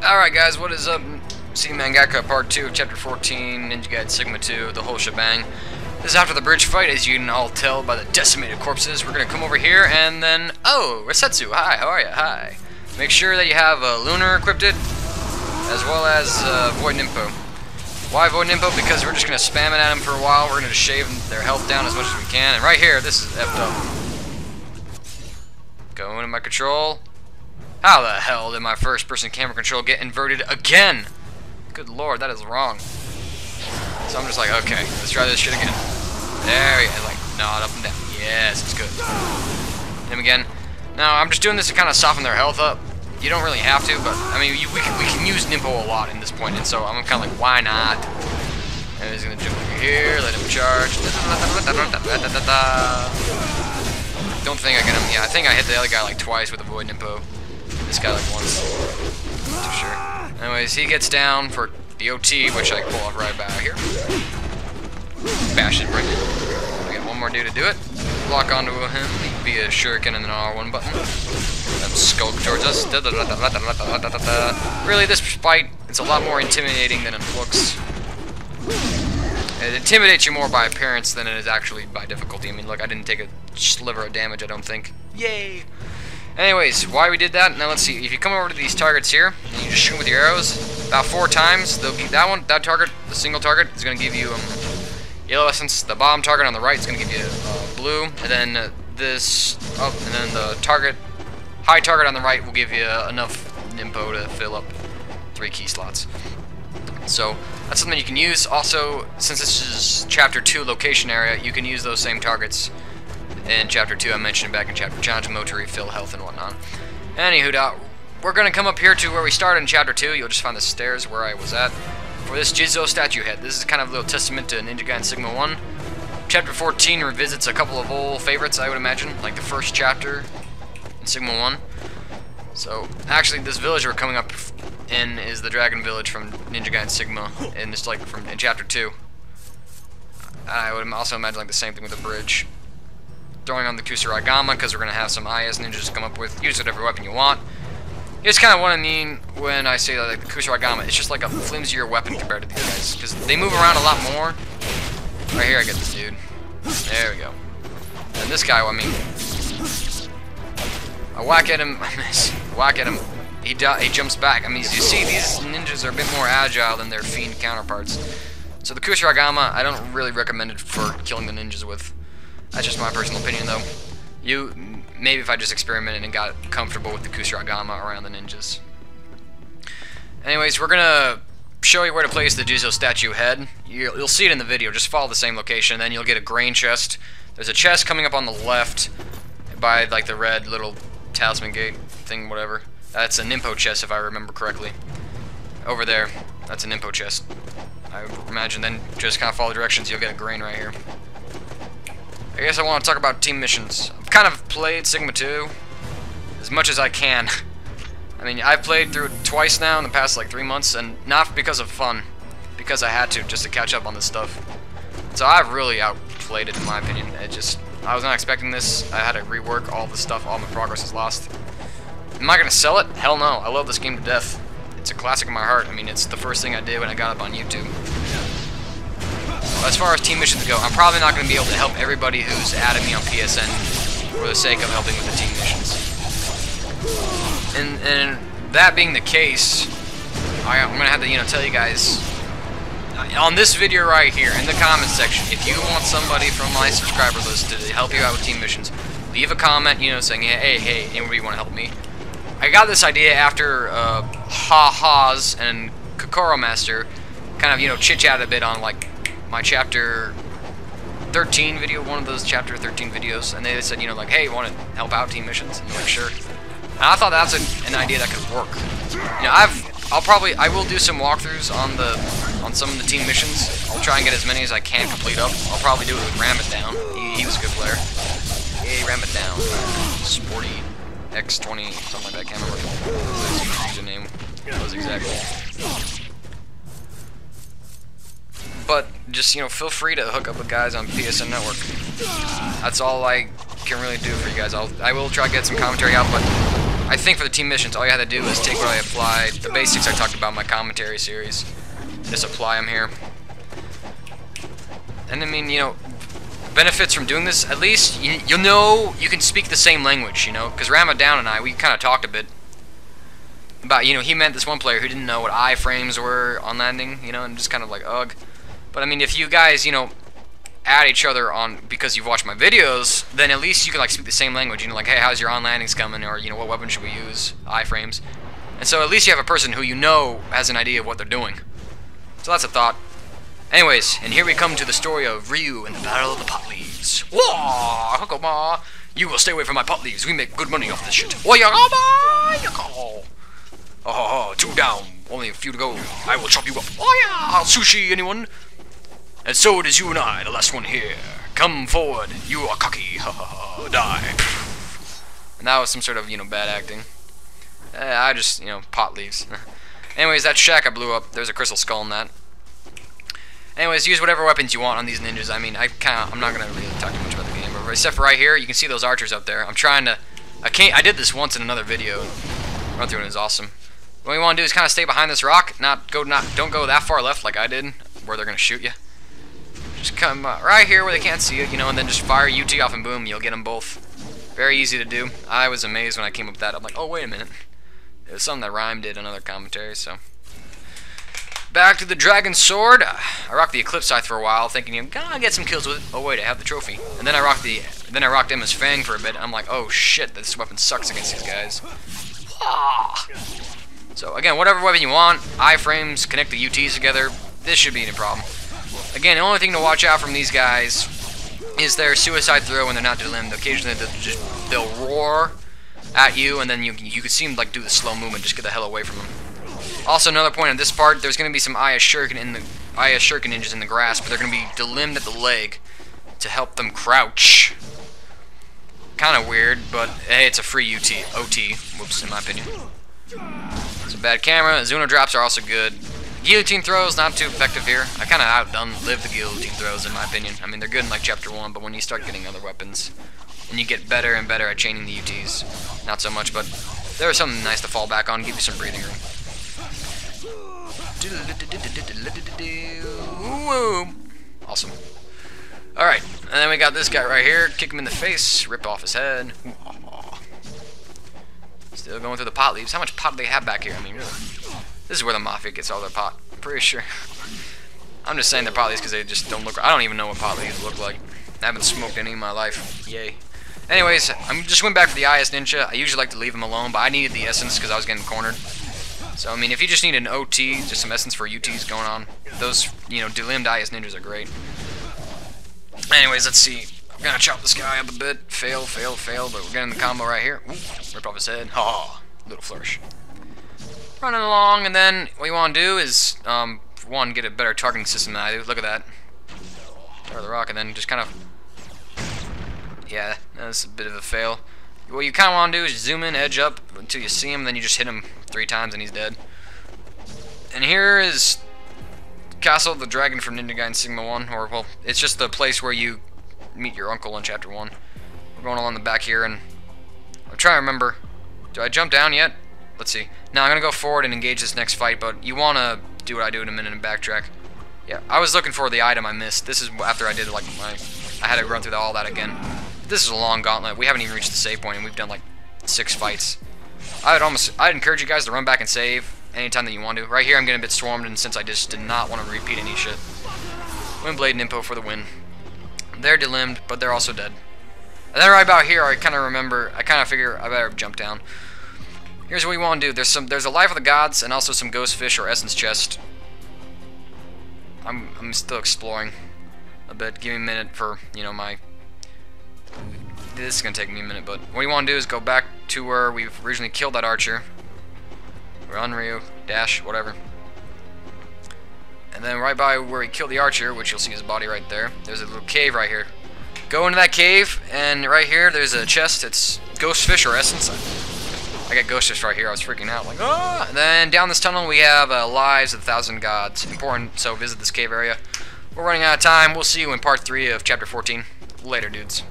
Alright guys, what is up? See Mangaka Part 2 of Chapter 14, Ninja Gaiden Sigma 2, the whole shebang. This is after the bridge fight, as you can all tell by the decimated corpses. We're gonna come over here and then... Oh, Resetsu, hi, how are you? Hi. Make sure that you have Lunar equipped, as well as Void Nimpo. Why Void Nimpo? Because we're just gonna spam it at them for a while. We're gonna just shave their health down as much as we can. And right here, this is effed up. Go into my control. How the hell did my first person camera control get inverted again? Good lord, that is wrong. So I'm just like, okay, let's try this shit again. There we go, like, nod up and down. Yes, it's good. Him again. Now, I'm just doing this to kind of soften their health up. You don't really have to, but, I mean, we can use Nimpo a lot in this point, and so I'm kind of like, why not? And he's going to jump over here, let him charge. Don't think I get him. Yeah, I think I hit the other guy like twice with a Void Nimpo. This guy like once. Not too sure. Anyways, he gets down for the OT, which I pull off right back here. Bash it right in. We got one more dude to do it. Lock onto him via shuriken and then R1 button. Then skulk towards us. Really, this fight, it's a lot more intimidating than it looks. It intimidates you more by appearance than it is actually by difficulty. I mean, look, I didn't take a sliver of damage, I don't think. Yay! Anyways, why we did that? Now let's see. If you come over to these targets here, and you just shoot them with your arrows, about 4 times, they'll give that target, the single target, is going to give you yellow essence. The bottom target on the right is going to give you blue, and then this up, and then the high target on the right will give you enough Nimpo to fill up 3 key slots. So that's something you can use. Also, since this is Chapter 2 location area, you can use those same targets in Chapter 2. I mentioned it back in Chapter Chanjimo to refill health and whatnot. Anywho, we're going to come up here to where we started in Chapter 2. You'll just find the stairs where I was at. For this Jizo statue head, this is kind of a little testament to Ninja Gaiden Sigma 1. Chapter 14 revisits a couple of old favorites, I would imagine, like the first chapter in Sigma 1. So, actually, this village we're coming up in is the Dragon Village from Ninja Gaiden Sigma, and it's like in Chapter 2. I would also imagine like the same thing with the bridge. Throwing on the Kusarigama, because we're going to have some IS ninjas come up with. Use whatever weapon you want. It's kind of what I mean when I say that, like, the Kusarigama. It's just like a flimsier weapon compared to these guys, because they move around a lot more. Right here I get this dude. There we go. And this guy, I mean, I whack at him, I miss. Whack at him, he jumps back. I mean, as you see, these ninjas are a bit more agile than their fiend counterparts. So the Kusarigama, I don't really recommend it for killing the ninjas with. That's just my personal opinion, though. Maybe if I just experimented and got comfortable with the Kusarigama around the ninjas. Anyways, we're gonna show you where to place the Jizo statue head. You'll see it in the video. Just follow the same location, then you'll get a grain chest. There's a chest coming up on the left by like the red little talisman gate thing, whatever. That's a Nimpo chest, if I remember correctly. Over there, that's a Nimpo chest. I would imagine. Then just kind of follow the directions. You'll get a grain right here. I guess I want to talk about team missions. I've kind of played Sigma 2 as much as I can. I mean, I've played through it twice now in the past like 3 months, and not because of fun, because I had to, just to catch up on this stuff. So I've really outplayed it in my opinion. I was not expecting this. I had to rework all the stuff, all my progress is lost. Am I going to sell it? Hell no. I love this game to death. It's a classic in my heart. I mean, it's the first thing I did when I got up on YouTube. As far as team missions go, I'm probably not going to be able to help everybody who's added me on PSN for the sake of helping with the team missions. And that being the case, I'm going to have to, tell you guys, on this video right here, in the comments section, if you want somebody from my subscriber list to help you out with team missions, leave a comment, saying, hey, anybody want to help me? I got this idea after Ha-Ha's and Kokoro Master kind of, chit-chat a bit on, like, my Chapter 13 video, one of those Chapter 13 videos, and they said, like, hey, you want to help out team missions? And I'm like, sure. And I thought that's an idea that could work. I will do some walkthroughs on some of the team missions. I'll try and get as many as I can complete up. I'll probably do it with Ram It Down. He was a good player. Hey, Ram It Down. Sporty X20, something like that. I can't remember what his username was exactly. But just, feel free to hook up with guys on PSN Network. That's all I can really do for you guys. I will try to get some commentary out, but I think for the team missions, all you had to do is take what I applied, the basics I talked about in my commentary series, just apply them here. And I mean, you know, benefits from doing this, at least you'll know you can speak the same language, you know, because Ramadan and I, we kind of talked a bit about, you know, he meant this one player who didn't know what iframes were on landing, you know, and just kind of like, ugh. But I mean, if you guys, you know, add each other on because you've watched my videos, then at least you can like speak the same language, you know, like, hey, how's your on landings coming, or, you know, what weapon should we use, iframes. And so at least you have a person who you know has an idea of what they're doing. So that's a thought. Anyways, and here we come to the story of Ryu and the Battle of the Pot Leaves. Whoa, Hokoma! You will stay away from my pot leaves. We make good money off this shit. Oh, 2 down. Only a few to go. I will chop you up. Oh yeah! I'll sushi anyone. And so it is you and I, the last one here. Come forward. You are cocky. Ha ha ha. Die. And that was some sort of, you know, bad acting. I just, you know, pot leaves. Anyways, that shack I blew up. There's a crystal skull in that. Anyways, use whatever weapons you want on these ninjas. I mean, I'm not gonna really talk too much about the game, but except for right here, you can see those archers up there. I'm trying to, I did this once in another video. Run through it, it was awesome. What you want to do is kind of stay behind this rock, don't go that far left like I did, where they're gonna shoot you. Just come right here where they can't see you, you know, and then just fire UT off and boom, you'll get them both. Very easy to do. I was amazed when I came up with that. I'm like, oh wait a minute. It was something that Rhyme did in another commentary, so. Back to the Dragon Sword. I rocked the Eclipse Scythe for a while, thinking I'm gonna get some kills with it. Oh wait, I have the trophy. And then I rocked Emma's Fang for a bit. I'm like, oh shit, this weapon sucks against these guys. So again, whatever weapon you want, iframes, connect the UTs together. This should be no problem. Again, the only thing to watch out from these guys is their suicide throw when they're not limbed. Occasionally they'll roar at you, and then you can see them like do the slow movement, just get the hell away from them. Also, another point on this part, there's going to be some Aya Shuriken ninjas in the grass, but they're going to be delimbed at the leg to help them crouch. Kind of weird, but hey, it's a free OT. Whoops, in my opinion. It's a bad camera. Zuno drops are also good. Guillotine throws, not too effective here. I kind of lived the guillotine throws, in my opinion. I mean, they're good in like Chapter 1, but when you start getting other weapons, and you get better and better at chaining the UTs, not so much, but there was something nice to fall back on, give you some breathing room. Awesome. Alright, and then we got this guy right here. Kick him in the face, rip off his head. Still going through the pot leaves. How much pot do they have back here? I mean, really. This is where the Mafia gets all their pot. I'm pretty sure. I'm just saying they're pot leaves because they just don't look. I don't even know what pot leaves look like. I haven't smoked any in my life. Yay. Anyways, I'm just went back to the IS Ninja. I usually like to leave him alone, but I needed the essence because I was getting cornered. So, I mean, if you just need an OT, just some essence for UTs going on, those, you know, delimbed IS Ninjas are great. Anyways, let's see. I'm gonna chop this guy up a bit. Fail, but we're getting the combo right here. Ooh, rip off his head. Ha! Little flourish. Running along, and then what you want to do is, one, get a better targeting system than I do. Look at that. Target the rock, and then just kind of... Yeah, that's a bit of a fail. What you kind of want to do is zoom in, edge up until you see him, then you just hit him 3 times and he's dead. And here is Castle of the Dragon from Ninja Gaiden Sigma 1, or, well, it's just the place where you meet your uncle in Chapter 1. We're going along the back here, and I'm trying to remember, do I jump down yet? Let's see. Now I'm going to go forward and engage this next fight, but you want to do what I do in a minute and backtrack. Yeah, I was looking for the item I missed. This is after I did, like, I had to run through all that again. This is a long gauntlet. We haven't even reached the save point, and we've done like 6 fights. I'd encourage you guys to run back and save anytime that you want to. Right here, I'm getting a bit swarmed, and since I just did not want to repeat any shit. Windblade and Impo for the win. They're delimbed, but they're also dead. And then right about here, I kind of figure I better jump down. Here's what we want to do. There's a Life of the Gods, and also some Ghost Fish or Essence Chest. I'm still exploring a bit. Give me a minute for, you know, my... This is going to take me a minute, but what you want to do is go back to where we've originally killed that archer. Run, Ryu, dash, whatever. And then right by where we killed the archer, which you'll see his body right there, there's a little cave right here. Go into that cave, and right here there's a chest. It's Ghost Fish or Essence. I got Ghost Fish right here. I was freaking out, like, ah! And then down this tunnel we have Lives of the Thousand Gods. Important, so visit this cave area. We're running out of time. We'll see you in part 3 of Chapter 14. Later, dudes.